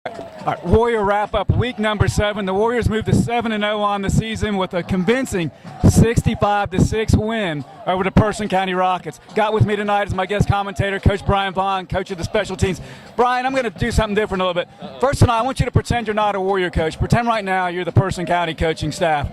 All right, Warrior wrap-up week number 7. The Warriors moved to 7-0 on the season with a convincing 65-6 win over the Person County Rockets. Got with me tonight as my guest commentator, Coach BrianVaughn, coach of the special teams. Brian, I'm going to do something different a little bit. First tonight, I want you to pretend you're not a Warrior coach. Pretend right now you're the Person County coaching staff.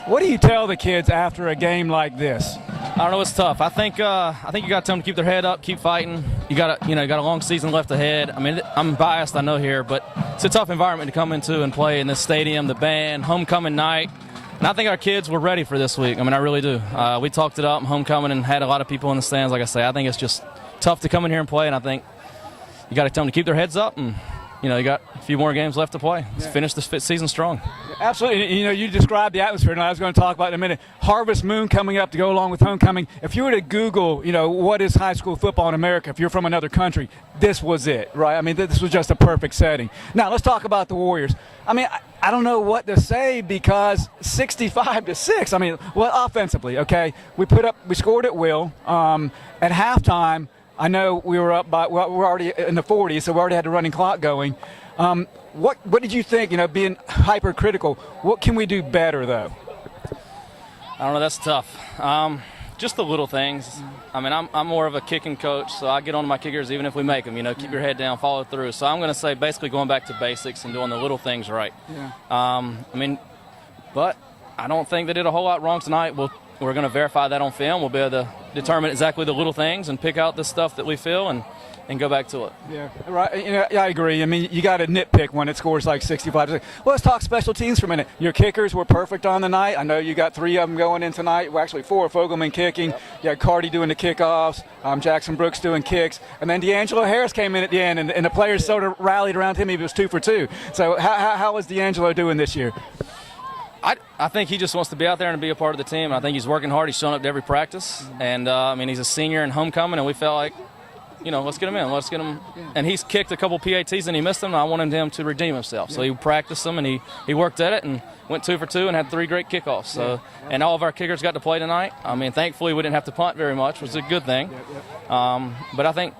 What do you tell the kids after a game like this? I don't know. It's tough. I think you got to tell them to keep their head up, keep fighting. You got a long season left ahead. I mean, I'm biased, I know here, but it's a tough environment to come into and play in this stadium. The band, homecoming night, and I think our kids were ready for this week. I mean, I really do. We talked it up, homecoming, and had a lot of people in the stands. Like I say, I think it's just tough to come in here and play, and I think you got to tell them to keep their heads up and. You got a few more games left to play. Let's finish this season strong. Absolutely. You described the atmosphere, and I was going to talk about it in a minute. Harvest Moon coming up to go along with homecoming. If you were to Google, what is high school football in America, if you're from another country, this was it, right? I mean, this was just a perfect setting. Now, let's talk about the Warriors. I mean, I don't know what to say because 65-6. I mean, well, offensively, okay, we scored at will. At halftime, I know we were up by, well, we're already in the 40s, so we already had the running clock going. What did you think, being hypercritical, what can we do better, though? I don't know, that's tough. Just the little things. I mean, I'm more of a kicking coach, so I get on my kickers even if we make them, keep your head down, follow through. So I'm going to say basically going back to basics and doing the little things right. Yeah. But I don't think they did a whole lot wrong tonight. We're going to verify that on film. We'll be able to determine exactly the little things and pick out the stuff that we feel and go back to it. Yeah, right. I agree. I mean, you got to nitpick when it scores like 65. Well, let's talk special teams for a minute. Your kickers were perfect on the night. I know you got 3 of them going in tonight. Well, actually 4. Fogelman kicking. Yep. You had Cardi doing the kickoffs. Jackson Brooks doing kicks. And then D'Angelo Harris came in at the end, and the players sort of rallied around him. He was 2 for 2. So how was D'Angelo doing this year? I think he just wants to be out there and be a part of the team. I think he's working hard. He's showing up to every practice. And, he's a senior in homecoming, and we felt like, let's get him in. Let's get him. And he's kicked a couple PATs, and he missed them, and I wanted him to redeem himself. So he practiced them, and he worked at it and went 2 for 2 and had 3 great kickoffs. So, and all of our kickers got to play tonight. I mean, thankfully we didn't have to punt very much, which was a good thing. But I think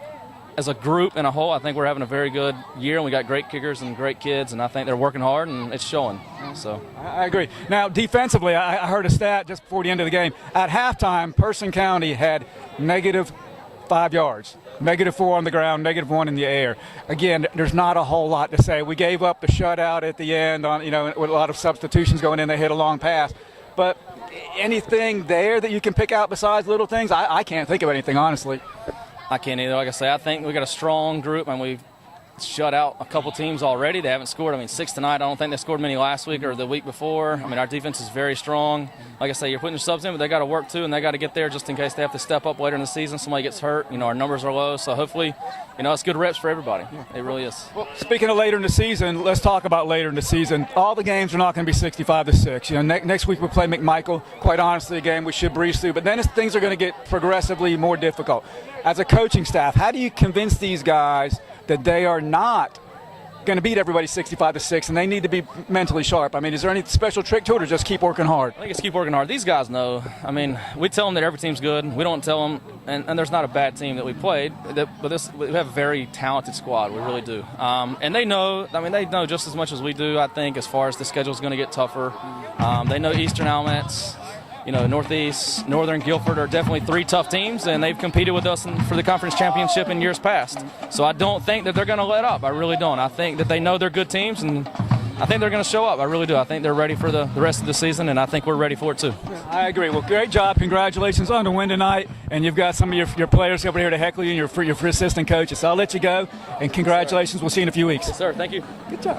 as a group and a whole, I think we're having a very good year, and we got great kickers and great kids, and I think they're working hard, and it's showing. So I agree. Now, defensively, I heard a stat just before the end of the game. At halftime, Person County had -5 yards, -4 on the ground, -1 in the air. Again, there's not a whole lot to say. We gave up the shutout at the end on, with a lot of substitutions going in. They hit a long pass. But anything there that you can pick out besides little things? I can't think of anything, honestly. I can't either. Like I say, I think we got a strong group, and we've shut out a couple teams already. They haven't scored. 6 tonight. I don't think they scored many last week or the week before. Our defense is very strong. Like I say, you're putting your subs in, but they got to work too, and they got to get there just in case they have to step up later in the season. Somebody gets hurt. Our numbers are low, so hopefully, it's good reps for everybody. It really is. Well, speaking of later in the season, let's talk about later in the season. All the games are not going to be 65-6. Next week we play McMichael. Quite honestly, a game we should breeze through, but then things are going to get progressively more difficult. As a coaching staff, how do you convince these guys that they are not going to beat everybody 65-6, and they need to be mentally sharp? Is there any special trick to it, or just keep working hard? I think it's keep working hard. These guys know. We tell them that every team's good. We don't tell them, and there's not a bad team that we played, but we have a very talented squad. We really do. And they know. They know just as much as we do, I think, as far as the schedule's going to get tougher. They know Eastern Alamance. Northeast, Northern, Guilford are definitely 3 tough teams, and they've competed with us for the conference championship in years past. So I don't think that they're going to let up. I really don't. I think that they know they're good teams, and I think they're going to show up. I really do. I think they're ready for the rest of the season, and I think we're ready for it too. I agree. Well, great job. Congratulations on the win tonight, and you've got some of your players over here to heckle you and your assistant coaches. So I'll let you go, and congratulations. We'll see you in a few weeks. Yes, sir. Thank you. Good job.